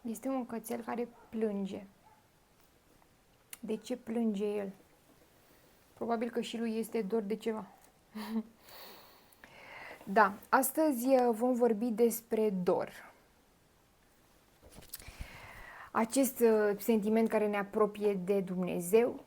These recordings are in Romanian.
Este un cățel care plânge. De ce plânge el? Probabil că și lui este dor de ceva. Da, astăzi vom vorbi despre dor. Acest sentiment care ne apropie de Dumnezeu,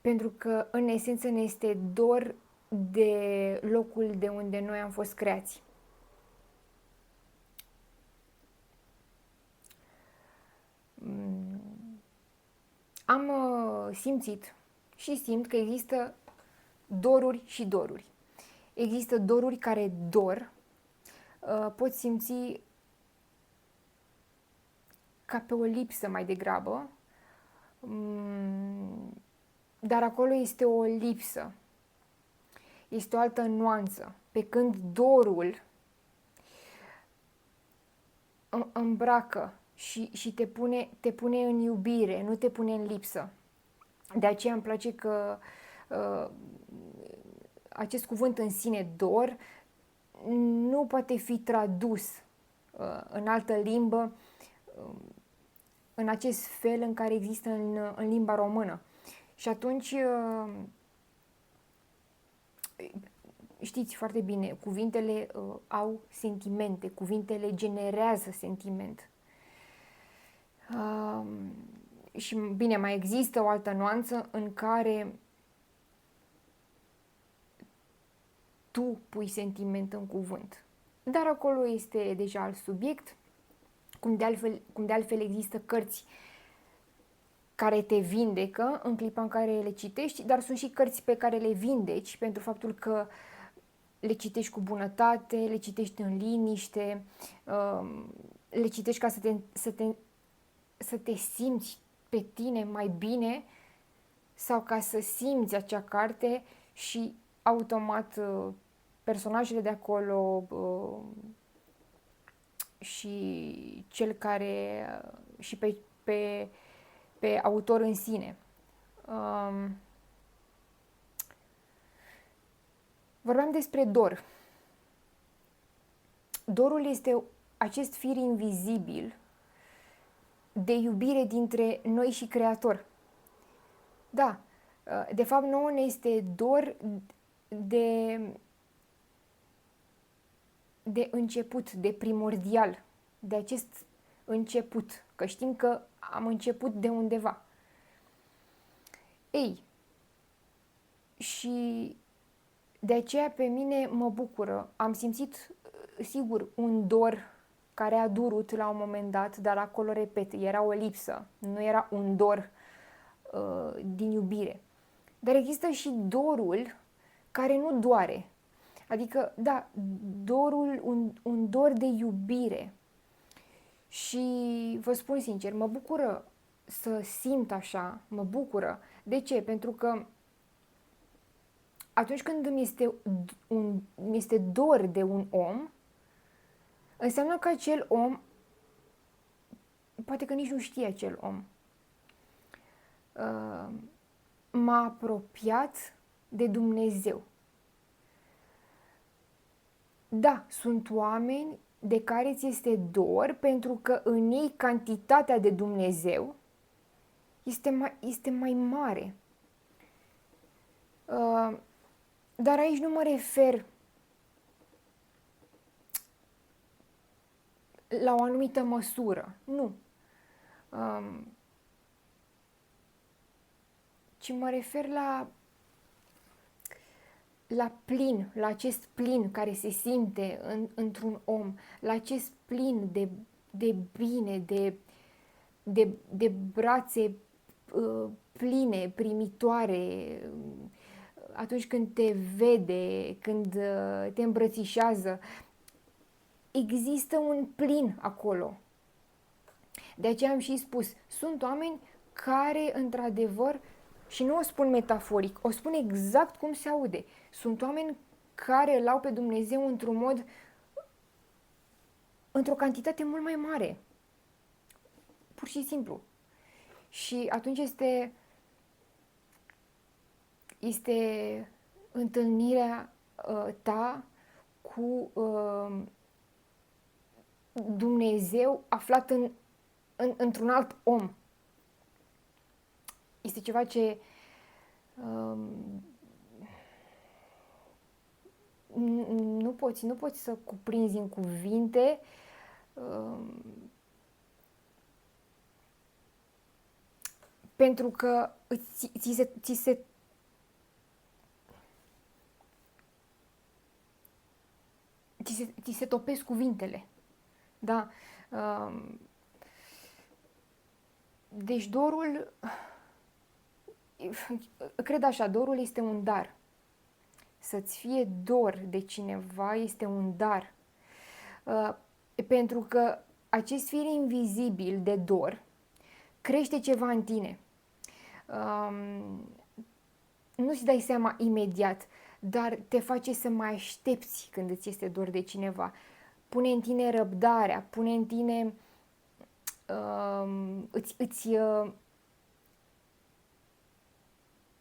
pentru că în esență ne este dor de locul de unde noi am fost creați. Am simțit și simt că există doruri și doruri. Există doruri care dor, poți simți ca pe o lipsă mai degrabă, dar acolo este o lipsă, este o altă nuanță. Pe când dorul îmbracă și te pune în iubire, nu te pune în lipsă. De aceea îmi place că acest cuvânt în sine, dor, nu poate fi tradus în altă limbă în acest fel în care există în limba română. Și atunci știți foarte bine, cuvintele au sentimente, cuvintele generează sentiment. Și bine, mai există o altă nuanță în care tu pui sentiment în cuvânt. Dar acolo este deja alt subiect, cum de altfel există cărți care te vindecă în clipa în care le citești, dar sunt și cărți pe care le vindeci pentru faptul că le citești cu bunătate, le citești în liniște, le citești ca să te simți pe tine mai bine sau ca să simți acea carte și automat personajele de acolo și cel care și pe autor în sine. Vorbeam despre dor. Dorul este acest fir invizibil de iubire dintre noi și Creator. Da, de fapt nouă ne este dor de început, de primordial, de acest început, că știm că am început de undeva. Ei, și de aceea pe mine mă bucură. Am simțit, sigur, un dor care a durut la un moment dat, dar acolo, repet, era o lipsă, nu era un dor din iubire. Dar există și dorul care nu doare. Adică, da, dorul, un dor de iubire. Și vă spun sincer, mă bucură să simt așa, mă bucură. De ce? Pentru că atunci când mi este dor de un om, înseamnă că acel om, poate că nici nu știe acel om, m-a apropiat de Dumnezeu. Da, sunt oameni de care ți este dor pentru că în ei cantitatea de Dumnezeu este mai mare. Dar aici nu mă refer la o anumită măsură, nu. Ci mă refer la plin, la acest plin care se simte într-un om, la acest plin de bine, de brațe pline, primitoare, atunci când te vede, când te îmbrățișează, există un plin acolo. De aceea am și spus, sunt oameni care, într-adevăr, și nu o spun metaforic, o spun exact cum se aude. Sunt oameni care îl au pe Dumnezeu într-un mod, într-o cantitate mult mai mare. Pur și simplu. Și atunci este întâlnirea ta cu Dumnezeu aflat într-un alt om. Este ceva ce nu poți să cuprinzi în cuvinte. Pentru că ți se topesc cuvintele. Da? Deci dorul, cred așa, dorul este un dar. Să-ți fie dor de cineva este un dar. Pentru că acest fir invizibil de dor crește ceva în tine. Nu-ți dai seama imediat, dar te face să mai aștepți când îți este dor de cineva. Pune în tine răbdarea, pune în tine,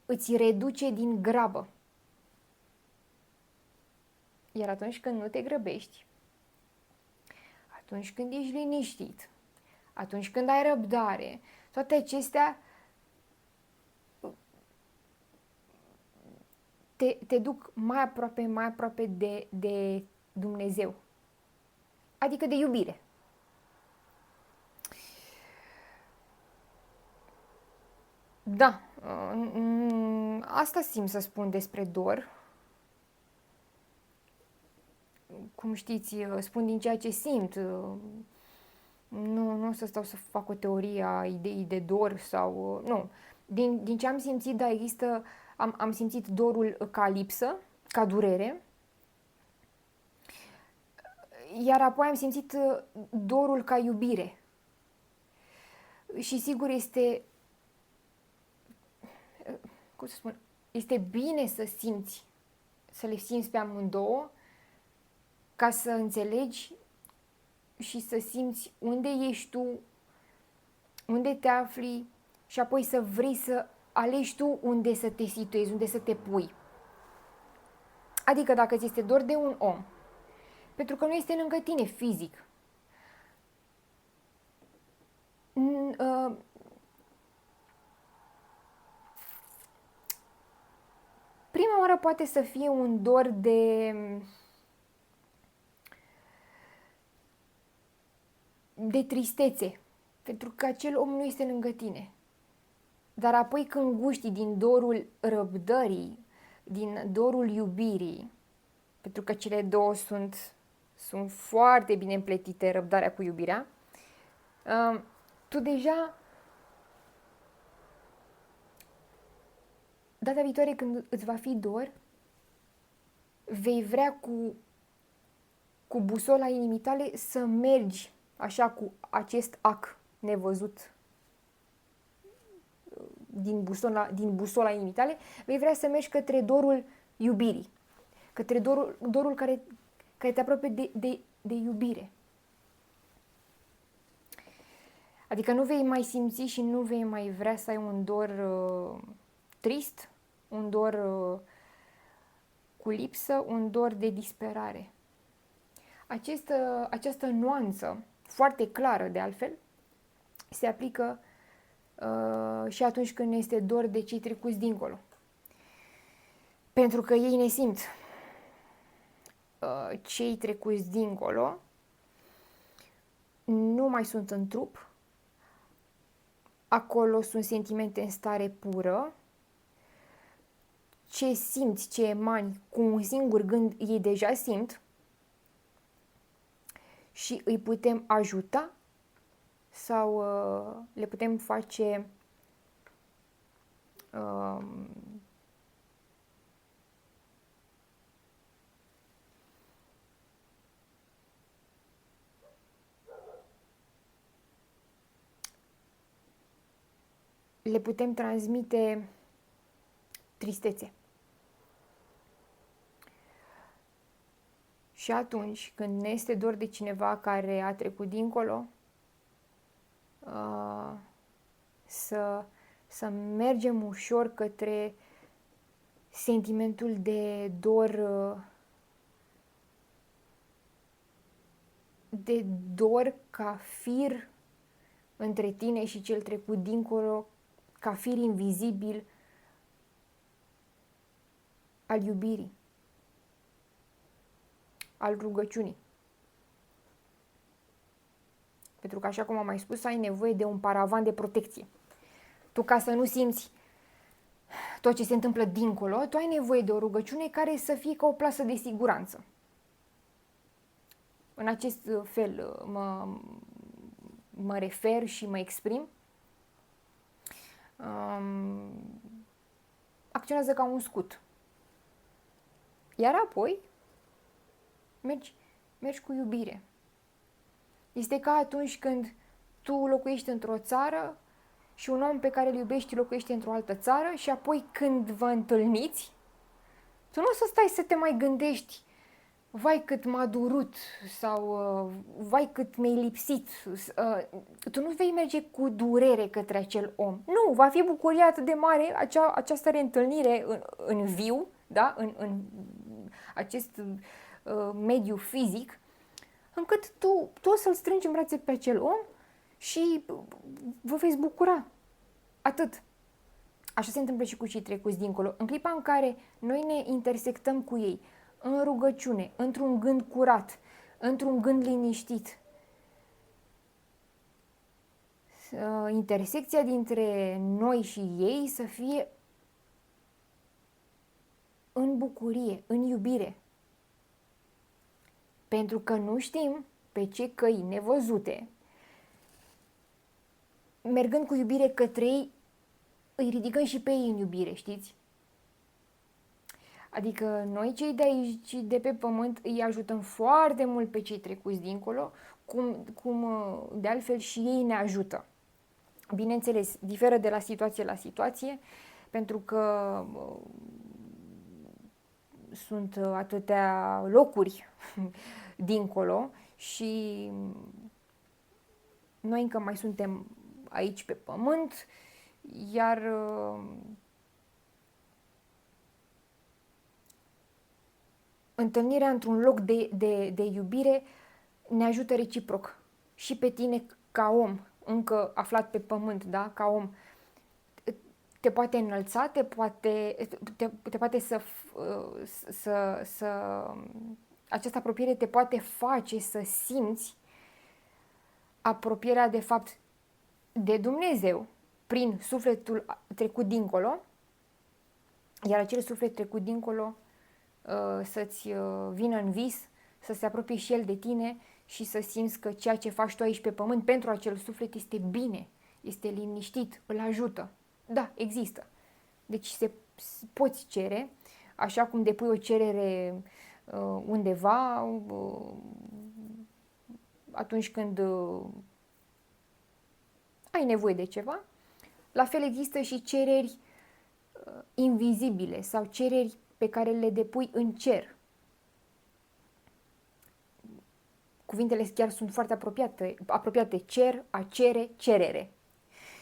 îți reduce din grabă. Iar atunci când nu te grăbești, atunci când ești liniștit, atunci când ai răbdare, toate acestea te duc mai aproape de Dumnezeu. Adică de iubire. Da, asta simt să spun despre dor. Cum știți, spun din ceea ce simt. Nu o să stau să fac o teorie a ideii de dor sau... Nu. Din ce am simțit, da, există... Am simțit dorul ca lipsă, ca durere. Iar apoi am simțit dorul ca iubire. Și sigur este... Cum să spun? Este bine să simți, să le simți pe amândouă, ca să înțelegi și să simți unde ești tu, unde te afli și apoi să vrei să alegi tu unde să te situezi, unde să te pui. Adică dacă ți este dor de un om, pentru că nu este lângă tine fizic, prima oară poate să fie un dor de tristețe, pentru că acel om nu este lângă tine. Dar apoi când guști din dorul răbdării, din dorul iubirii, pentru că cele două sunt foarte bine împletite, răbdarea cu iubirea, tu deja, data viitoare când îți va fi dor, vei vrea cu busola inimii tale să mergi așa cu acest ac nevăzut din busola inimii tale, vei vrea să mergi către dorul iubirii, către dorul care te apropie de iubire. Adică nu vei mai simți și nu vei mai vrea să ai un dor trist, un dor cu lipsă, un dor de disperare. Această nuanță, foarte clară de altfel, se aplică și atunci când este dor de cei trecuți dincolo. Pentru că ei ne simt. Cei trecuți dincolo nu mai sunt în trup. Acolo sunt sentimente în stare pură. Ce simți, ce emani cu un singur gând, ei deja simt. Și îi putem ajuta sau le putem face le putem transmite tristețe. Și atunci când ne este dor de cineva care a trecut dincolo, să mergem ușor către sentimentul de dor de dor ca fir între tine și cel trecut dincolo, ca fir invizibil al iubirii, al rugăciunii. Pentru că, așa cum am mai spus, ai nevoie de un paravan de protecție. Tu, ca să nu simți tot ce se întâmplă dincolo, tu ai nevoie de o rugăciune care să fie ca o plasă de siguranță. În acest fel mă refer și mă exprim. Acționează ca un scut. Iar apoi mergi cu iubire. Este ca atunci când tu locuiești într-o țară și un om pe care îl iubești locuiește într-o altă țară și apoi când vă întâlniți, tu nu o să stai să te mai gândești vai cât m-a durut sau vai cât mi-ai lipsit. Tu nu vei merge cu durere către acel om. Nu, va fi bucuria atât de mare această reîntâlnire în viu, da? în acest mediu fizic, încât tu o să-l strângi în brațe pe acel om și vă veți bucura. Atât. Așa se întâmplă și cu cei trecuți dincolo. În clipa în care noi ne intersectăm cu ei, în rugăciune, într-un gând curat, într-un gând liniștit, intersecția dintre noi și ei să fie în bucurie, în iubire. Pentru că nu știm pe ce căi nevăzute, mergând cu iubire către ei, îi ridicăm și pe ei în iubire, știți? Adică noi cei de aici, de pe pământ, îi ajutăm foarte mult pe cei trecuți dincolo, cum de altfel și ei ne ajută. Bineînțeles, diferă de la situație la situație, pentru că sunt atâtea locuri dincolo și noi încă mai suntem aici pe pământ, iar întâlnirea într-un loc de iubire ne ajută reciproc. Și pe tine ca om, încă aflat pe pământ, da? Ca om, te poate înălța, te poate această apropiere te poate face să simți apropierea de fapt de Dumnezeu prin sufletul trecut dincolo, iar acel suflet trecut dincolo să-ți vină în vis, să se apropie și el de tine și să simți că ceea ce faci tu aici pe pământ pentru acel suflet este bine, este liniștit, îl ajută. Da, există. Deci poți cere, așa cum depui o cerere undeva atunci când ai nevoie de ceva. La fel există și cereri invizibile sau cereri pe care le depui în cer. Cuvintele chiar sunt foarte apropiate. Cer, a cere, cerere.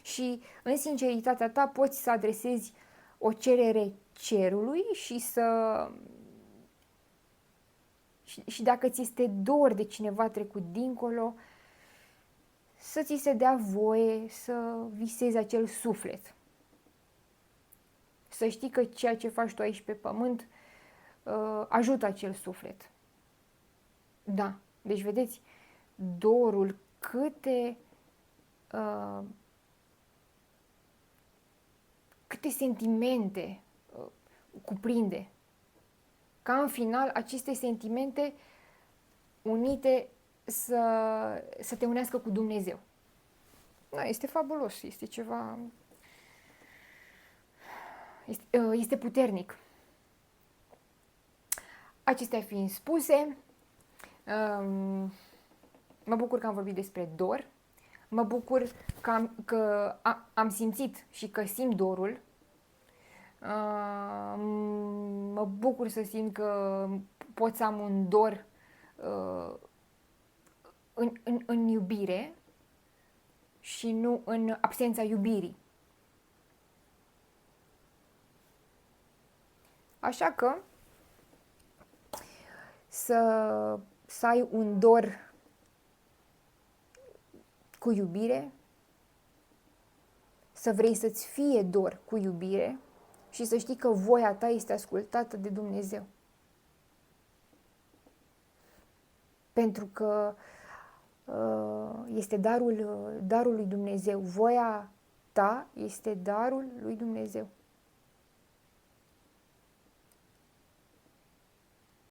Și în sinceritatea ta poți să adresezi o cerere cerului și dacă ți este dor de cineva trecut dincolo, să ți se dea voie să visezi acel suflet. Să știi că ceea ce faci tu aici pe pământ ajută acel suflet. Da, deci vedeți, dorul câte sentimente cuprinde. Ca în final aceste sentimente unite să te unească cu Dumnezeu. Da, este fabulos, este ceva... Este puternic. Acestea fiind spuse, mă bucur că am vorbit despre dor, mă bucur că am simțit și că simt dorul, mă bucur să simt că pot să am un dor în iubire și nu în absența iubirii. Așa că să ai un dor cu iubire, să vrei să-ți fie dor cu iubire și să știi că voia ta este ascultată de Dumnezeu. Pentru că este darul lui Dumnezeu. Voia ta este darul lui Dumnezeu.